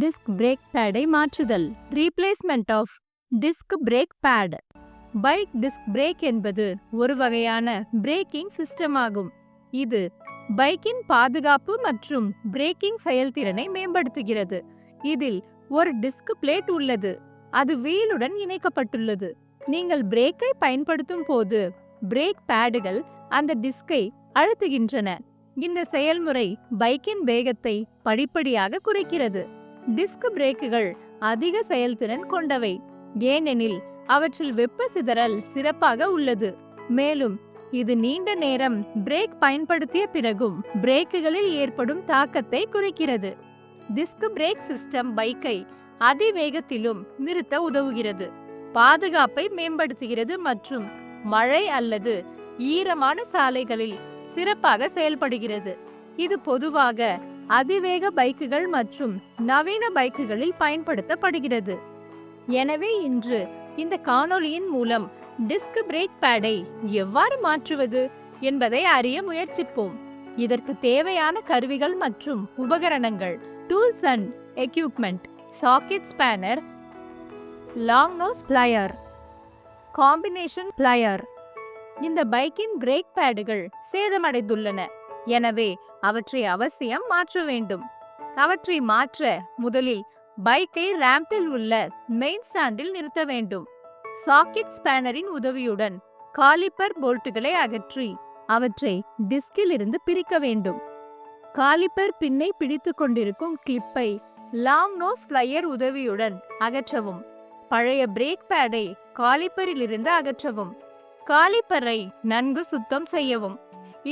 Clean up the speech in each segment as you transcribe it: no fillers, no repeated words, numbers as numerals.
Disk brake பேடை மாற்றுதல். Replacement of disc brake pad. Bike disc brake என்பது ஒரு வகையான பிரேக்கிங் சிஸ்டம் ஆகும். இது பைக்கின் பாதுகாப்பு மற்றும் பிரேக்கிங் செயல்திறனை மேம்படுத்துகிறது. இதில் ஒரு டிஸ்க் பிளேட் உள்ளது, அது வீலுடன் இணைக்கப்பட்டுள்ளது. நீங்கள் பிரேக்கை பயன்படுத்தும் போது பிரேக் பேடுகள் அந்த டிஸ்கை அழுத்துகின்றன. இந்த செயல்முறை பைக்கின் வேகத்தை படிப்படியாக குறைக்கிறது. டிஸ்க் பிரேக்குகள் அதிக செயல்திறன் கொண்டவை, ஏனெனில் அவற்றில் வெப்ப சிதறல் சிறப்பாக உள்ளது. மேலும் இது நீண்ட நேரம் பிரேக் பயன்படுத்திய பிறகும் பிரேக்குகளில் ஏற்படும் தாக்கத்தை குறைக்கிறது. டிஸ்க் பிரேக் சிஸ்டம் பைக்கை அதிவேகத்திலும் நிறுத்த உதவுகிறது, பாதுகாப்பை மேம்படுத்துகிறது மற்றும் மழை அல்லது ஈரமான சாலைகளில் சிறப்பாக செயல்படுகிறது. இது பொதுவாக அதிவேக பைக்குகள் மற்றும் நவீன பைக்குகளில் பயன்படுத்தப்படுகிறது. எனவே இன்று இந்த காணொளியின் மூலம் டிஸ்க் பிரேக் பேடை எவ்வாறு மாற்றுவது என்பதை அறிய முயற்சிப்போம். இதற்கு தேவையான கருவிகள் மற்றும் உபகரணங்கள்: tools and equipment, socket spanner, long nose plier, combination plier. இந்த பைக்கின் பிரேக் பேடுகள் சேதமடைந்துள்ளன, எனவே அவற்றை அவசியம் மாற்ற வேண்டும். அவற்றை மாற்ற முதலில் பைக்கை ரேம்பில் உள்ள மெயின் ஸ்டாண்டில் நிறுத்த வேண்டும். சாக்கெட் ஸ்பேனரின் உதவியுடன் காலிப்பர் போல்ட்டுகளை அகற்றி அவற்றை டிஸ்கில் இருந்து பிரிக்க வேண்டும். காலிப்பர் பின்னை பிடித்து கொண்டிருக்கும் கிளிப்பை லாங் நோஸ் பிளையர் உதவியுடன் அகற்றவும். பழைய பிரேக் பேடை காலிப்பரில் இருந்து அகற்றவும். காலிப்பரை நன்கு சுத்தம் செய்யவும்.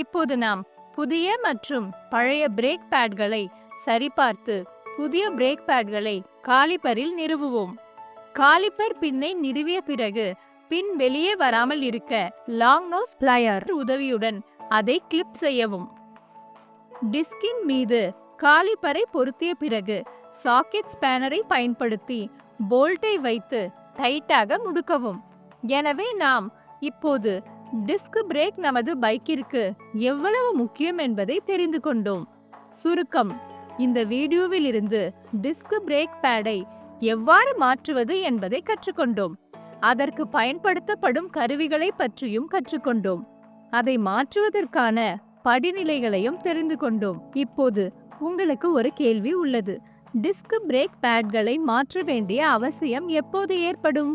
இப்போது நாம் புதிய மற்றும் பழைய பிரேக் பேட்களை சரிபார்த்து புதிய பிரேக் பேட்களை காலிப்பரில் நிறுவுவோம். காலிப்பர் பின்னை நிறுவிய பிறகு பின் வெளியே வராமல் இருக்க லாங் நோஸ் பிளையர் உதவியுடன் அதை கிளிப் செய்யவும். டிஸ்கின் மீது காலிப்பரை பொருத்திய பிறகு சாக்கெட் ஸ்பேனரை பயன்படுத்தி போல்ட்டை வைத்து டைட்டாக முடுக்கவும். எனவே நாம் இப்போது டிஸ்க் பிரேக் நமது பைக்கிற்கு எவ்வளவு முக்கியம் என்பதை தெரிந்து கொண்டோம். சுருக்கம்: இந்த வீடியோவில் இருந்து டிஸ்க் பிரேக் பேடை எவ்வாறு மாற்றுவது என்பதை கற்றுக்கொண்டோம். அதற்கு பயன்படுத்தப்படும் கருவிகளை பற்றியும் கற்றுக்கொண்டோம். அதை மாற்றுவதற்கான படிநிலைகளையும் தெரிந்து கொண்டோம். இப்போது உங்களுக்கு ஒரு கேள்வி உள்ளது: டிஸ்க் பிரேக் பேட்களை மாற்ற வேண்டிய அவசியம் எப்போது ஏற்படும்?